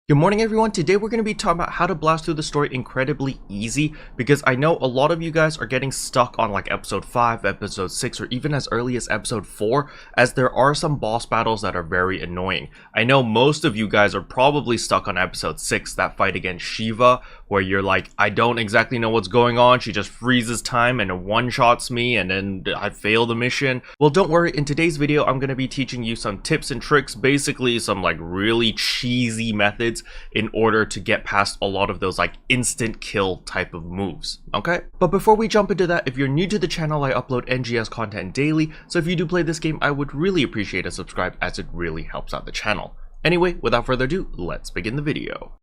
Good morning everyone. Today we're going to be talking about how to blast through the story incredibly easy, because I know a lot of you guys are getting stuck on like episode 5, episode 6, or even as early as episode 4, as there are some boss battles that are very annoying. I know most of you guys are probably stuck on episode 6, that fight against Shiva, where you're like, I don't exactly know what's going on, she just freezes time and one-shots me and then I fail the mission. Well, don't worry, in today's video I'm going to be teaching you some tips and tricks, basically some like really cheesy methods in order to get past a lot of those like instant kill type of moves, okay? But before we jump into that, if you're new to the channel, I upload NGS content daily, so if you do play this game, I would really appreciate a subscribe, as it really helps out the channel. Anyway, without further ado, let's begin the video.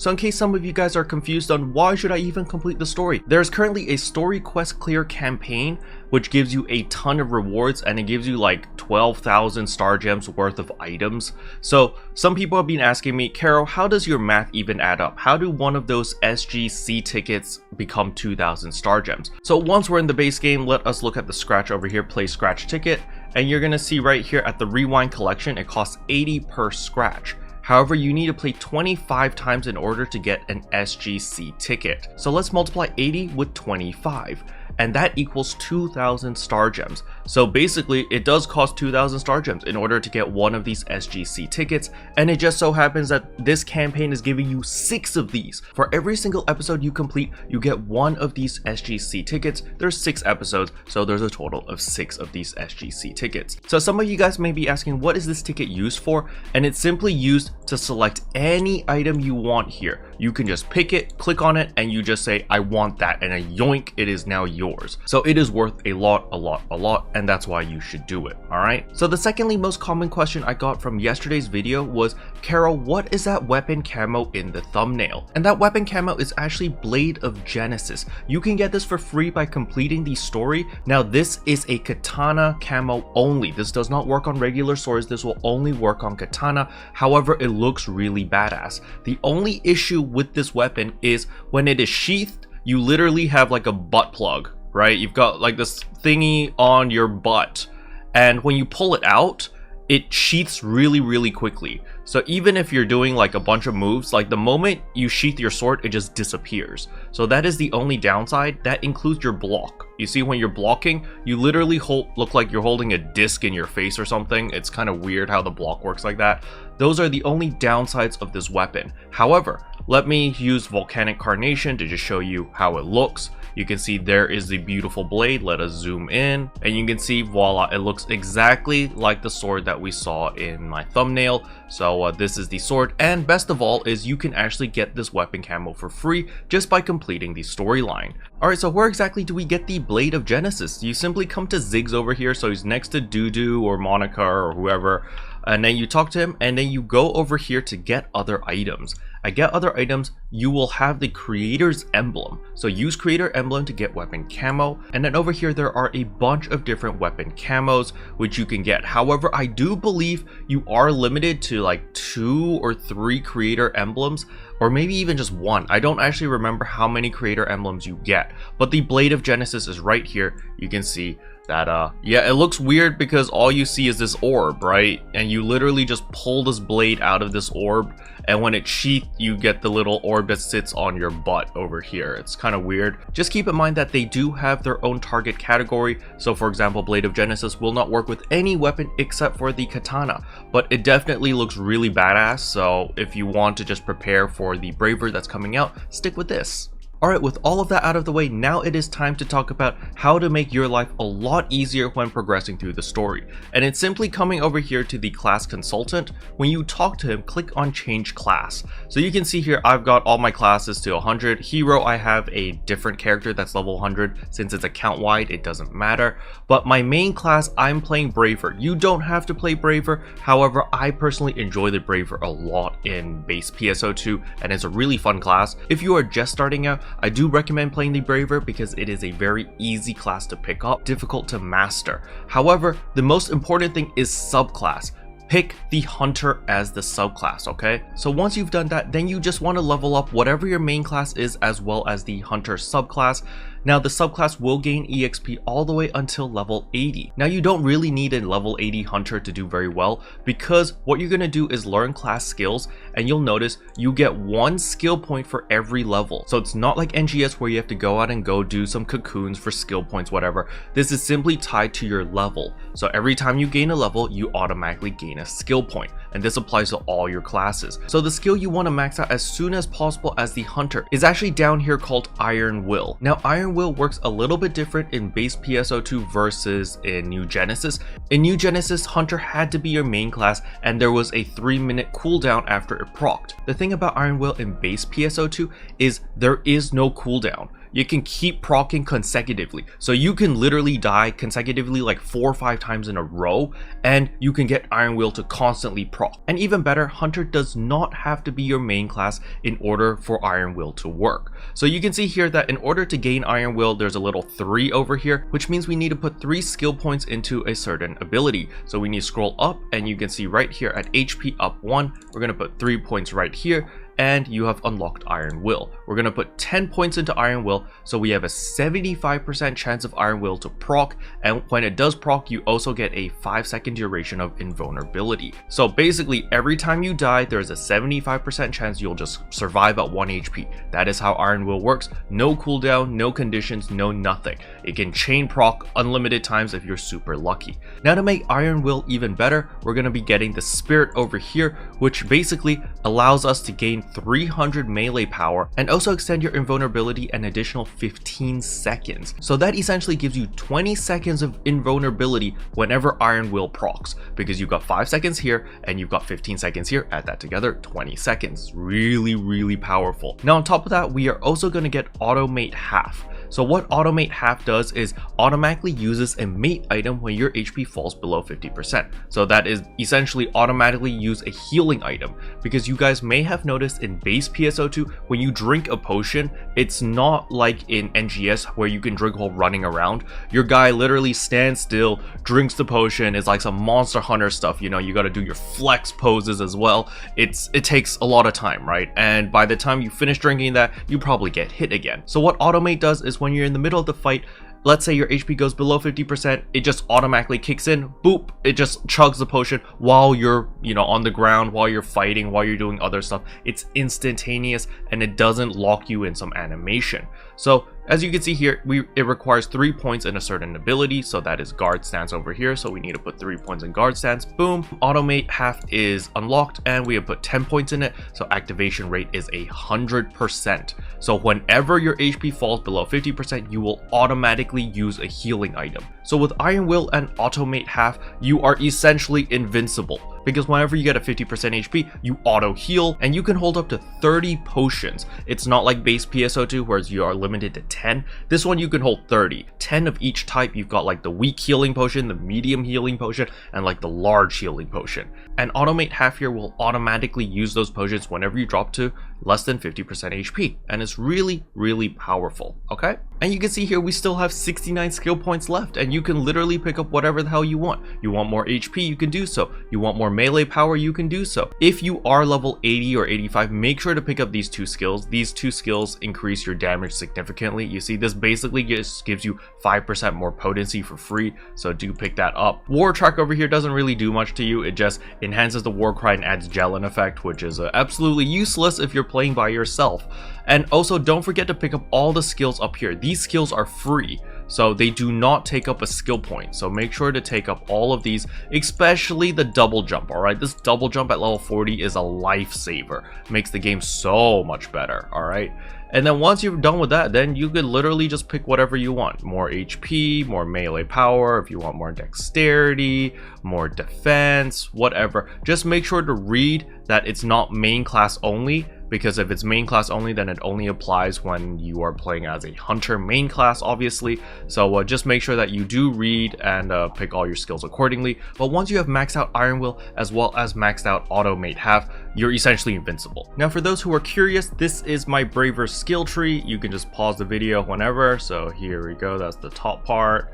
So in case some of you guys are confused on why should I even complete the story, there's currently a story quest clear campaign which gives you a ton of rewards, and it gives you like 12,000 star gems worth of items. So some people have been asking me, Caro, how does your math even add up? How do one of those SGC tickets become 2,000 star gems? So once we're in the base game, let us look at the scratch over here, play scratch ticket, and you're gonna see right here at the rewind collection, it costs 80 per scratch. However, you need to play 25 times in order to get an SGC ticket. So let's multiply 80 with 25, and that equals 2,000 star gems. So basically, it does cost 2,000 star gems in order to get one of these SGC tickets, and it just so happens that this campaign is giving you 6 of these. For every single episode you complete, you get one of these SGC tickets. There's 6 episodes, so there's a total of 6 of these SGC tickets. So some of you guys may be asking, what is this ticket used for? And it's simply used to select any item you want here. You can just pick it, click on it, and you just say, I want that, and a yoink, it is now yours. So it is worth a lot, and that's why you should do it, alright? So the secondly most common question I got from yesterday's video was, Caro, what is that weapon camo in the thumbnail? And that weapon camo is actually Blade of Genesis. You can get this for free by completing the story. Now this is a katana camo only. This does not work on regular swords, this will only work on katana. However, it looks really badass. The only issue with this weapon is when it is sheathed, you literally have like a butt plug, right? You've got like this thingy on your butt, and when you pull it out, it sheaths really quickly. So even if you're doing like a bunch of moves, like the moment you sheath your sword, it just disappears. So that is the only downside. That includes your block. You see, when you're blocking, you literally look like you're holding a disc in your face or something. It's kind of weird how the block works like that. Those are the only downsides of this weapon. However, let me use Volcanic Carnation to just show you how it looks. You can see there is the beautiful blade. Let us zoom in, and you can see, voila, it looks exactly like the sword that we saw in my thumbnail. So this is the sword, and best of all is you can actually get this weapon camo for free just by completing the storyline. Alright, so where exactly do we get the Blade of Genesis? You simply come to Ziggs over here, so he's next to Dudu or Monica or whoever, and then you talk to him, and then you go over here to get other items. At get other items, you will have the creator's emblem. So use creator emblem to get weapon camo, and then over here there are a bunch of different weapon camos which you can get. However, I do believe you are limited to like 2 or 3 creator emblems, or maybe even just 1. I don't actually remember how many creator emblems you get, but the Blade of Genesis is right here. You can see that yeah, it looks weird because all you see is this orb, right? And you literally just pull this blade out of this orb, and when it's sheathed, you get the little orb that sits on your butt over here. It's kind of weird. Just keep in mind that they do have their own target category. So for example, Blade of Genesis will not work with any weapon except for the katana, but it definitely looks really badass. So if you want to just prepare for the Braver that's coming out, stick with this. Alright, with all of that out of the way, now it is time to talk about how to make your life a lot easier when progressing through the story. And it's simply coming over here to the class consultant. When you talk to him, click on change class. So you can see here, I've got all my classes to 100. Hero, I have a different character that's level 100. Since it's account wide, it doesn't matter. But my main class, I'm playing Braver. You don't have to play Braver. However, I personally enjoy the Braver a lot in base PSO2, and it's a really fun class. If you are just starting out, I do recommend playing the Braver because it is a very easy class to pick up, difficult to master. However, the most important thing is subclass. Pick the Hunter as the subclass, okay? So once you've done that, then you just want to level up whatever your main class is as well as the Hunter subclass. Now the subclass will gain EXP all the way until level 80. Now you don't really need a level 80 hunter to do very well, because what you're going to do is learn class skills, and you'll notice you get 1 skill point for every level. So it's not like NGS where you have to go out and go do some cocoons for skill points, whatever. This is simply tied to your level. So every time you gain a level, you automatically gain a skill point, and this applies to all your classes. So the skill you want to max out as soon as possible as the hunter is actually down here called Iron Will. Now Iron Will works a little bit different in base PSO2 versus in New Genesis. In New Genesis, hunter had to be your main class, and there was a 3-minute cooldown after it procced. The thing about Iron Will in base PSO2 is there is no cooldown. You can keep proccing consecutively, so you can literally die consecutively like 4 or 5 times in a row, and you can get Iron Will to constantly proc. And even better, hunter does not have to be your main class in order for Iron Will to work. So you can see here that in order to gain Iron Will, there's a little 3 over here, which means we need to put 3 skill points into a certain ability. So we need to scroll up, and you can see right here at HP up 1, we're going to put 3 points right here, and you have unlocked Iron Will. We're going to put 10 points into Iron Will, so we have a 75% chance of Iron Will to proc, and when it does proc, you also get a 5-second duration of invulnerability. So basically, every time you die, there's a 75% chance you'll just survive at 1 HP. That is how Iron Will works. No cooldown, no conditions, no nothing. It can chain proc unlimited times if you're super lucky. Now to make Iron Will even better, we're going to be getting the Spirit over here, which basically allows us to gain 300 melee power and also extend your invulnerability an additional 15 seconds. So that essentially gives you 20 seconds of invulnerability whenever Iron Will procs, because you've got 5 seconds here and you've got 15 seconds here. Add that together, 20 seconds. Really powerful. Now on top of that, we are also going to get Automate Half. So what Automate Half does is automatically uses a mate item when your HP falls below 50%. So that is essentially automatically use a healing item, because you guys may have noticed in base PSO2, when you drink a potion, it's not like in NGS where you can drink while running around. Your guy literally stands still, drinks the potion. It's like some Monster Hunter stuff, you know, you got to do your flex poses as well. It takes a lot of time, right? And by the time you finish drinking that, you probably get hit again. So what Automate does is when you're in the middle of the fight, let's say your HP goes below 50%, it just automatically kicks in, boop, it just chugs the potion while you're, you know, on the ground, while you're fighting, while you're doing other stuff. It's instantaneous, and it doesn't lock you in some animation. So as you can see here, it requires 3 points in a certain ability, so that is guard stance over here, so we need to put 3 points in guard stance. Boom, Automate Half is unlocked, and we have put 10 points in it, so activation rate is 100%. So whenever your HP falls below 50%, you will automatically use a healing item. So with Iron Will and Automate Half, you are essentially invincible, because whenever you get a 50% HP, you auto heal, and you can hold up to 30 potions. It's not like base PSO2 where you are limited to 10. This one you can hold 30, 10 of each type. You've got like the weak healing potion, the medium healing potion, and like the large healing potion. And Automate Half here will automatically use those potions whenever you drop to less than 50% HP, and it's really powerful. Okay, and you can see here we still have 69 skill points left, and you can literally pick up whatever the hell you want. You want more HP, you can do so. You want more melee power, you can do so. If you are level 80 or 85, make sure to pick up these 2 skills. These 2 skills increase your damage significantly. You see, this basically just gives you 5% more potency for free, so do pick that up. War Track over here doesn't really do much to you. It just enhances the war cry and adds Jellin effect, which is absolutely useless if you're playing by yourself. And also don't forget to pick up all the skills up here. These skills are free, so they do not take up a skill point, so make sure to take up all of these, especially the double jump. All right, this double jump at level 40 is a lifesaver. Makes the game so much better. All right, and then once you're done with that, then you could literally just pick whatever you want. More HP, more melee power, if you want more dexterity, more defense, whatever. Just make sure to read that it's not main class only, because if it's main class only, then it only applies when you are playing as a hunter main class, obviously. So just make sure that you do read and pick all your skills accordingly. But once you have maxed out Iron Will as well as maxed out Automate Half, you're essentially invincible. Now for those who are curious, this is my Braver skill tree. You can just pause the video whenever. So here we go, that's the top part,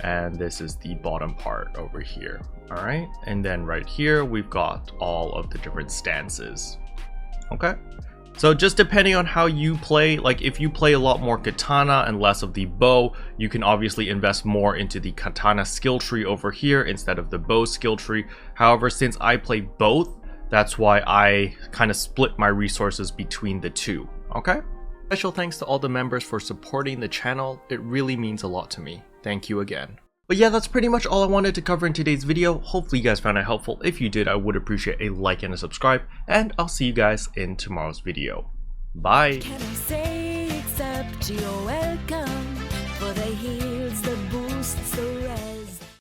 and this is the bottom part over here. All right, and then right here we've got all of the different stances. Okay, So just depending on how you play, like if you play a lot more katana and less of the bow, you can obviously invest more into the katana skill tree over here instead of the bow skill tree. However, since I play both, that's why I kind of split my resources between the two, okay? Special thanks to all the members for supporting the channel. It really means a lot to me. Thank you again. But yeah, that's pretty much all I wanted to cover in today's video. Hopefully you guys found it helpful. If you did, I would appreciate a like and a subscribe, and I'll see you guys in tomorrow's video. Bye! Can I say except you're welcome for the heals, the boosts, the rest.